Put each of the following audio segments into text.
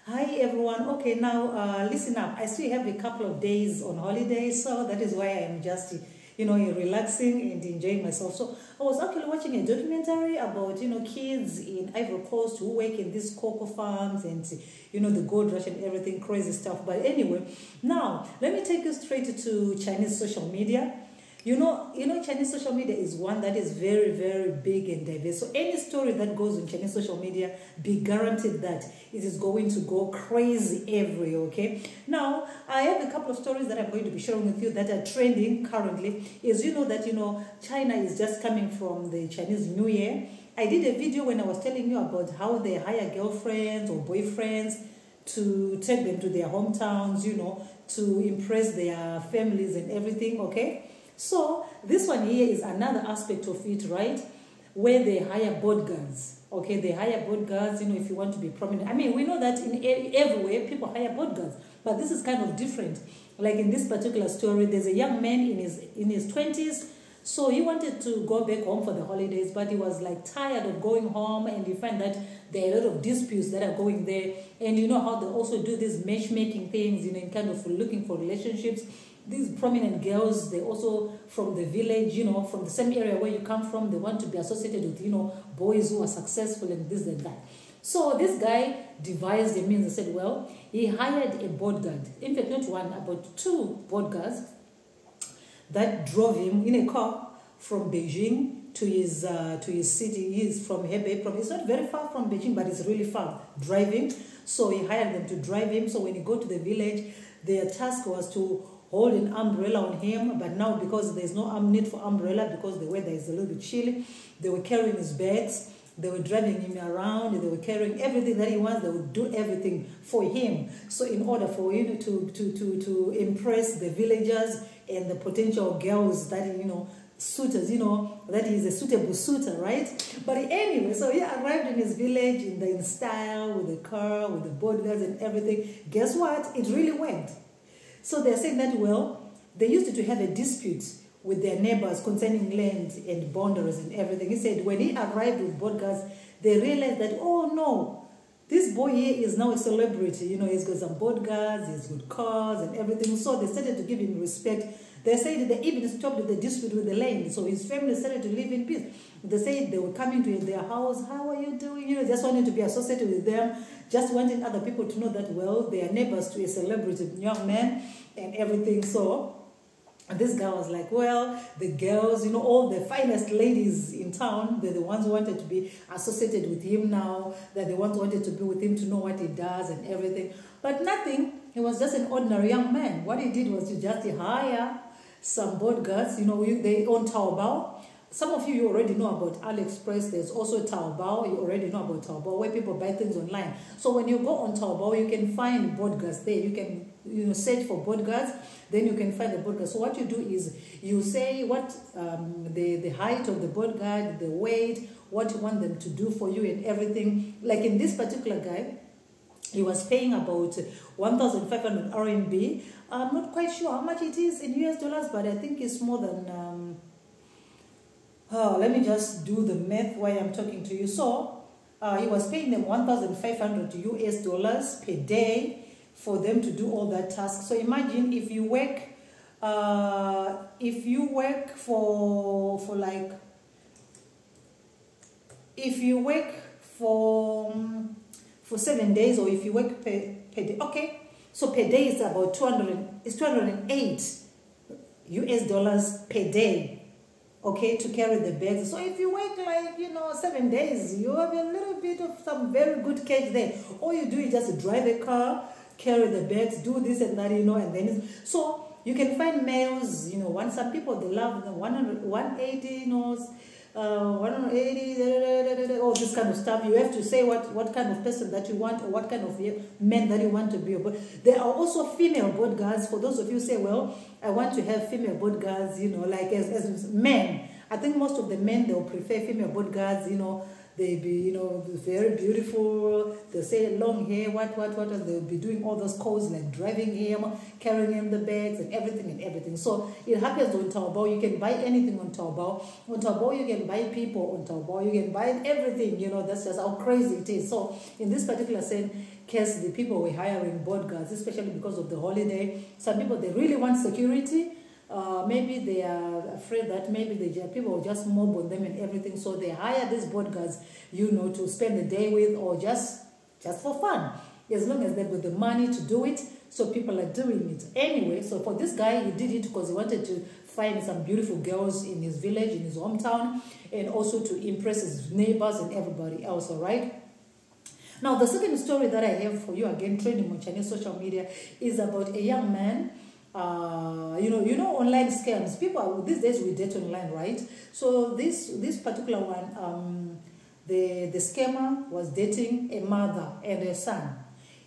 Hi everyone. Okay, now listen up. I still have a couple of days on holiday, so that is why I am just, relaxing and enjoying myself. So I was actually watching a documentary about, kids in Ivory Coast who work in these cocoa farms and, the gold rush and everything, crazy stuff. But anyway, now let me take you straight to Chinese social media. Chinese social media is one that is very, very big and diverse. So any story that goes on Chinese social media, be guaranteed that it is going to go crazy everywhere, okay? Now, I have a couple of stories that I'm going to be sharing with you that are trending currently. China is just coming from the Chinese New Year. I did a video when I was telling you about how they hire girlfriends or boyfriends to take them to their hometowns, to impress their families and everything, okay? So this one here is another aspect of it, right? Where they hire bodyguards. Okay, they hire bodyguards, if you want to be prominent. I mean, we know that in everywhere people hire bodyguards, but this is kind of different. Like in this particular story, there's a young man in his 20s. So he wanted to go back home for the holidays, but he was like tired of going home, and you find that there are a lot of disputes that are going there. And you know how they also do these matchmaking things, in kind of looking for relationships. These prominent girls, they also from the village, from the same area where you come from, they want to be associated with, boys who are successful and this and that. So this guy devised a means and said, well, he hired a bodyguard. In fact, not one, about two bodyguards that drove him in a car from Beijing to his city. He's from Hebei. It's not very far from Beijing, but it's really far driving. So he hired them to drive him. So when he go to the village, their task was to hold an umbrella on him, but now because there's no need for umbrella because the weather is a little bit chilly, they were carrying his bags, they were driving him around, they were carrying everything that he wants, they would do everything for him. So in order for him to impress the villagers and the potential girls that suitors, that he's a suitable suitor, right? But anyway, so he arrived in his village in style, with the car, with the bodyguards and everything. Guess what? It really went. So they're saying that, well, they used to have a dispute with their neighbors concerning land and boundaries and everything. He said when he arrived with bodyguards, they realized that, oh no, this boy here is now a celebrity. He's got some bodyguards, he's got cars and everything. So they started to give him respect. They said they even stopped the dispute with the land. So his family started to live in peace. They said they were coming to their house. How are you doing? Just wanting to be associated with them. Just wanting other people to know that, well, they are neighbors to a celebrity young man and everything. So this guy was like, well, the girls, all the finest ladies in town, they're the ones who wanted to be associated with him now. They're the ones who wanted to be with him to know what he does and everything. But nothing. He was just an ordinary young man. What he did was to just hire some bodyguards. They own Taobao. Some of you already know about AliExpress. There's also Taobao. You already know about Taobao, where people buy things online. So when you go on Taobao, you can find bodyguards there. You can search for bodyguards. Then you can find the bodyguards. So what you do is you say what the height of the bodyguard, the weight, what you want them to do for you and everything. Like in this particular guy, he was paying about 1,500 RMB. I'm not quite sure how much it is in US dollars, but I think it's more than... let me just do the math while I'm talking to you. So he was paying them 1,500 US dollars per day for them to do all that task. So imagine if you work for 7 days, or if you work per day, okay, so per day is about 208 US dollars per day, okay, to carry the bags. So if you work 7 days, you have a little bit of some very good cash there. All you do is just drive a car, carry the bags, do this and that, and then so you can find males, some people, they love the 100, 180, 180, all this kind of stuff. You have to say what kind of person that you want, or what kind of men that you want to be. But there are also female bodyguards. For those of you who say, well, I want to have female bodyguards, like as men. I think most of the men, they'll prefer female bodyguards, they be, you know, very beautiful. They'll say long hair, what. They'll be doing all those calls, like driving him, carrying him the bags and everything. So it happens on Taobao. You can buy anything on Taobao. On Taobao, you can buy people. On Taobao, you can buy everything. You know, that's just how crazy it is. So in this particular case, the people were hiring bodyguards, especially because of the holiday. Some people, they really want security. Maybe they are afraid that maybe people will just mob on them and everything, so they hire these bodyguards, you know, to spend the day with, or just for fun, as long as they've got the money to do it. So people are doing it anyway. So for this guy, he did it because he wanted to find some beautiful girls in his village, in his hometown, and also to impress his neighbors and everybody else. All right. Now the second story that I have for you, again trending on Chinese social media, is about a young man. You know, online scams. People these days, we date online, right? So this particular one, the scammer was dating a mother and a son.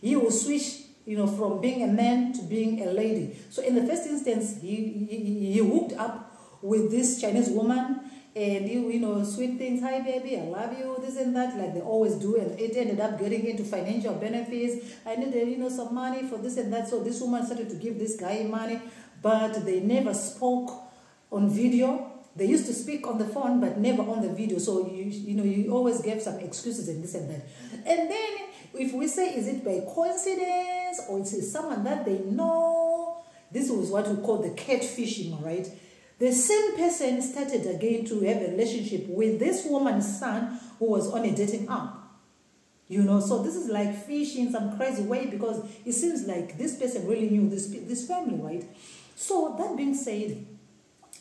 He will switch, you know, from being a man to being a lady. So in the first instance, he hooked up with this Chinese woman, and you know, sweet things, hi baby, I love you, this and that, like they always do, and it ended up getting into financial benefits. I needed, you know, some money for this and that. So this woman started to give this guy money, but they never spoke on video. They used to speak on the phone, but never on the video. So you always gave some excuses and this and that. And then if we say, is it by coincidence or it's someone that they know? This was what we call the catfishing, right? The same person started again to have a relationship with this woman's son who was on a dating app. You know, so this is like fish in some crazy way, because it seems like this person really knew this family, right? So that being said,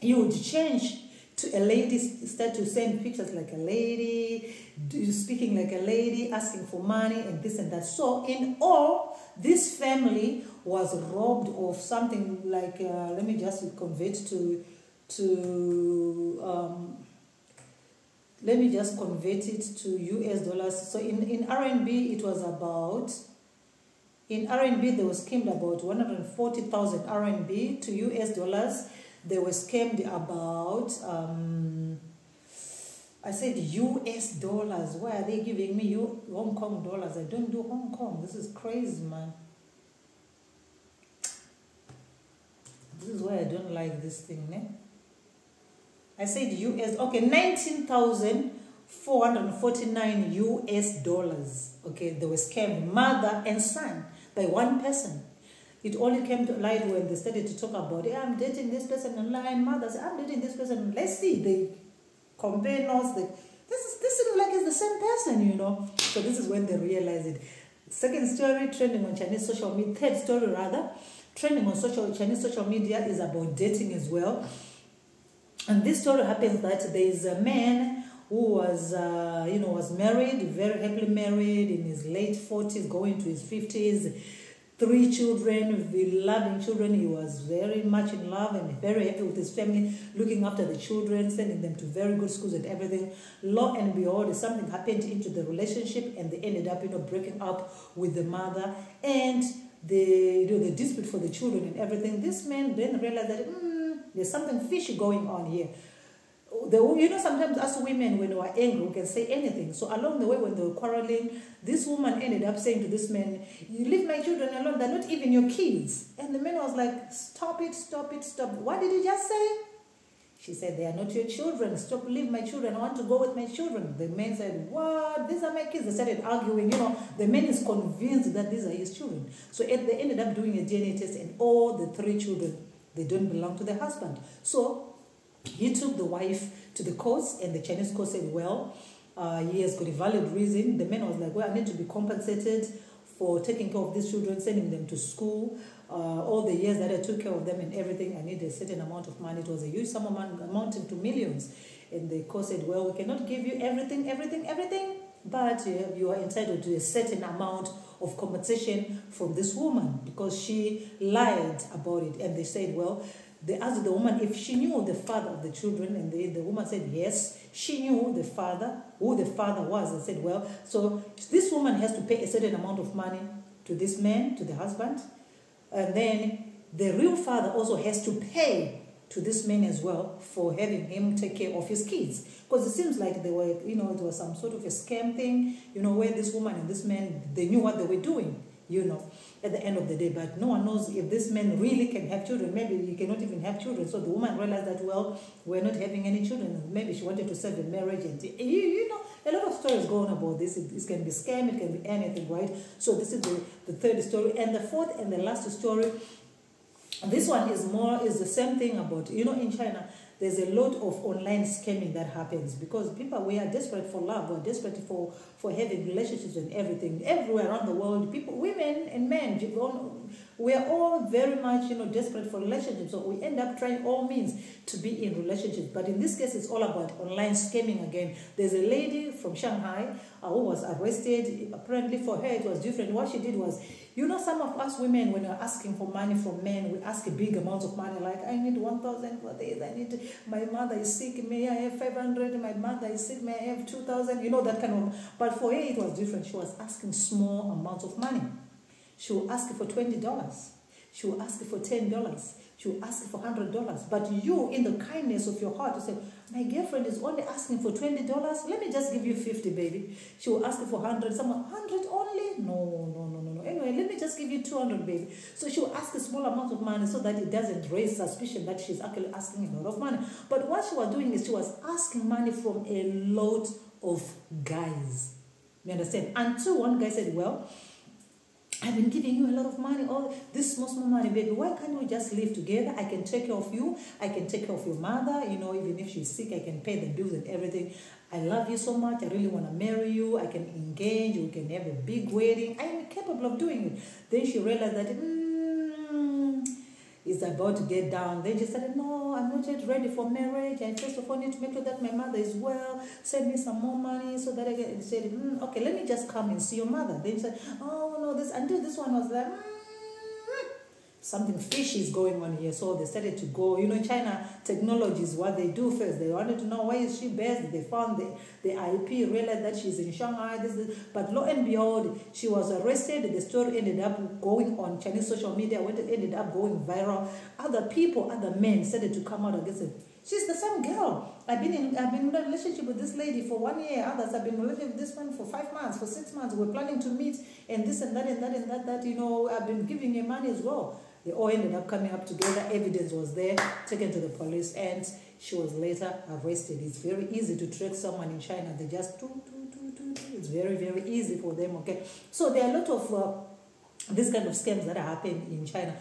you would change to a lady, start to send pictures like a lady, speaking like a lady, asking for money and this and that. So in all, this family was robbed of something like, let me just convert let me just convert it to US dollars. So in RMB, it was about, in RMB, they were scammed about 140,000 RMB to US dollars. They were scammed about, I said US dollars. Why are they giving me Hong Kong dollars? I don't do Hong Kong. This is crazy, man. This is why I don't like this thing, ne? I said US, okay, 19,449 US dollars. Okay, they were scammed, mother and son, by one person. It only came to light when they started to talk about, yeah, I'm dating this person online. Mother said, I'm dating this person. Let's see, they compare notes. This is like it's the same person, you know. So this is when they realized it. Second story, trending on Chinese social media. Third story, rather, trending on Chinese social media is about dating as well. And this story happens that there is a man who was, was married, very happily married, in his late 40s, going to his 50s. 3 children, loving children. He was very much in love and very happy with his family, looking after the children, sending them to very good schools and everything. Lo and behold, something happened into the relationship, and they ended up, breaking up with the mother, and the dispute for the children and everything. This man then realized that there's something fishy going on here. Sometimes us women, when we are angry, we can say anything. So along the way, when they were quarreling, this woman ended up saying to this man, you leave my children alone, they're not even your kids. And the man was like, stop it. What did you just say? She said, they are not your children. Stop, leave my children. I want to go with my children. The man said, what? These are my kids. They started arguing. The man is convinced that these are his children. So they ended up doing a DNA test, and all the 3 children, they don't belong to the husband. So he took the wife to the courts, and the Chinese court said, well, he has got a valid reason. The man was like, well, I need to be compensated for taking care of these children, sending them to school, all the years that I took care of them and everything. I need a certain amount of money. It was a huge sum of money, amounting to millions. And the court said, well, we cannot give you everything, but you are entitled to a certain amount of compensation from this woman because she lied about it. And they said, well, they asked the woman if she knew the father of the children, and the woman said yes, she knew who the father was. They said, well, so this woman has to pay a certain amount of money to this man, to the husband, and then the real father also has to pay to this man as well for having him take care of his kids. Because it seems like they were, it was some sort of a scam thing, where this woman and this man, they knew what they were doing, at the end of the day. But no one knows if this man really can have children. Maybe he cannot even have children. So the woman realized that, well, we're not having any children. Maybe she wanted to save a marriage. And, a lot of stories go on about this. It can be scam, it can be anything, right? So this is the third story. And the fourth and the last story, this one is the same thing about, in China, there's a lot of online scamming that happens because people, we are desperate for love, we're desperate for having relationships and everything. Everywhere around the world, people, women and men, we are all very much, desperate for relationships. So we end up trying all means to be in relationships. But in this case, it's all about online scamming again. There's a lady from Shanghai who was arrested. Apparently for her, it was different. What she did was, some of us women, when we're asking for money from men, we ask a big amount of money, like, I need 1,000 for this, my mother is sick, may I have 500, my mother is sick, may I have 2,000, that kind of. But for her, it was different. She was asking small amounts of money. She will ask you for $20. She will ask you for $10. She will ask you for $100. But you, in the kindness of your heart, you say, my girlfriend is only asking for $20. Let me just give you 50, baby. She will ask you for 100. Someone, 100 only? No. Anyway, let me just give you 200, baby. So she will ask a small amount of money so that it doesn't raise suspicion that she's actually asking a lot of money. But what she was doing is she was asking money from a lot of guys. You understand? Until one guy said, well, I've been giving you a lot of money, all this small money, baby. Why can't we just live together? I can take care of you. I can take care of your mother. Even if she's sick, I can pay the bills and everything. I love you so much. I really want to marry you. I can engage. We can have a big wedding. I am capable of doing it. Then she realized that it's about to get down. Then she said, no, I'm not yet ready for marriage. I first of all need to make sure that my mother is well. Send me some more money so that I can. Said, okay, let me just come and see your mother. Then she said, oh no, until this one was like, something fishy is going on here. So they started to go, China technology is what they do first. They wanted to know, why is she based? They found the IP, realized that she's in Shanghai. But lo and behold, she was arrested. The story ended up going on Chinese social media, ended up going viral. Other people, other men started to come out against it. She's the same girl. I've been in a relationship with this lady for 1 year. Others have been in a relationship with this one for 5 months, for 6 months. We're planning to meet and this and that and that and that. I've been giving her money as well. They all ended up coming up together. Evidence was there, taken to the police, and she was later arrested. It's very easy to track someone in China. They just do. It's very, very easy for them, okay? So there are a lot of this kind of scams that are happening in China.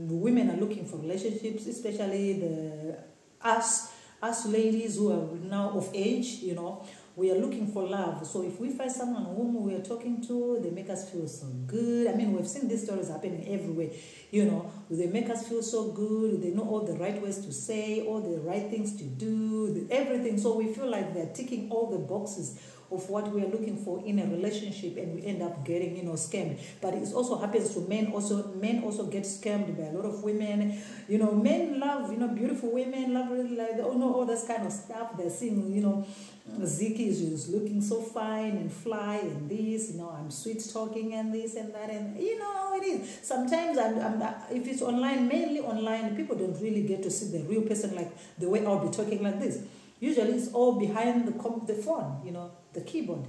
Women are looking for relationships, especially us ladies who are now of age, we are looking for love. So if we find someone whom we are talking to, they make us feel so good. We've seen these stories happening everywhere. They make us feel so good. They know all the right ways to say, all the right things to do, everything. So we feel like they're ticking all the boxes of what we are looking for in a relationship, and we end up getting, scammed. But it also happens to men. Men also get scammed by a lot of women. Men love, beautiful women, love really like, all this kind of stuff. They're seeing, Ziki is looking so fine and fly and this, I'm sweet talking and this and that, and how it is. Sometimes if it's online, mainly online, people don't really get to see the real person like the way I'll be talking like this. Usually it's all behind the phone, the keyboard.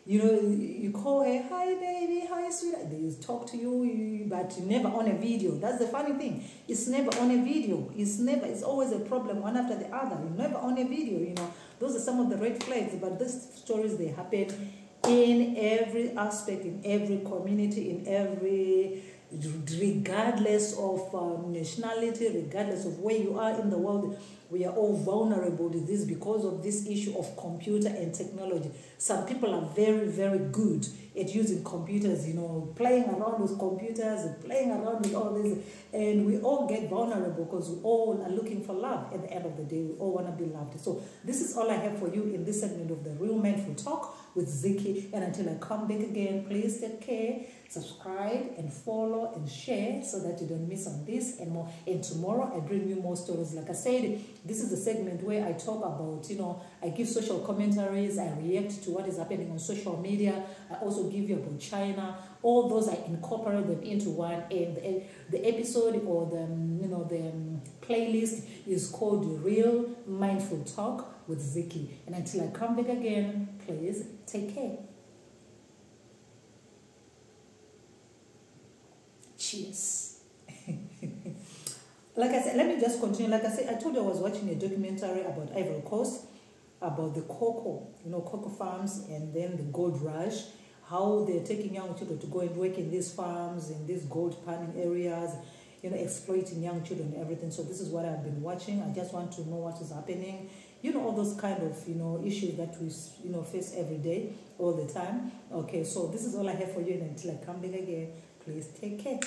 You call her, hi baby, hi sweetheart. They talk to you, but never on a video. That's the funny thing. It's never on a video. It's always a problem, one after the other. You're never on a video, Those are some of the red flags, but these stories, they happen in every aspect, in every community, in every, regardless of nationality, regardless of where you are in the world. We are all vulnerable to this because of this issue of computer and technology. Some people are very, very good at using computers, playing around with computers, playing around with all this. And we all get vulnerable because we all are looking for love. At the end of the day, we all want to be loved. So this is all I have for you in this segment of the Real Mindful Talk. with Ziki. And until I come back again, please take care, subscribe and follow and share so that you don't miss on this and more. And tomorrow I bring you more stories. Like I said, this is the segment where I talk about, I give social commentaries, I react to what is happening on social media. I also give you about China. All those, I incorporate them into one, and the episode or the playlist is called Real Mindful Talk with Ziki. And until I come back again, please take care. Cheers. Like I said, let me just continue. Like I said, I told you I was watching a documentary about Ivory Coast, about the cocoa, cocoa farms, and then the gold rush, how they're taking young children to go and work in these farms, in these gold panning areas, exploiting young children and everything. So this is what I've been watching. I just want to know what is happening. All those kind of, issues that we, face every day, all the time. Okay, so this is all I have for you. And until I come back again, please take care.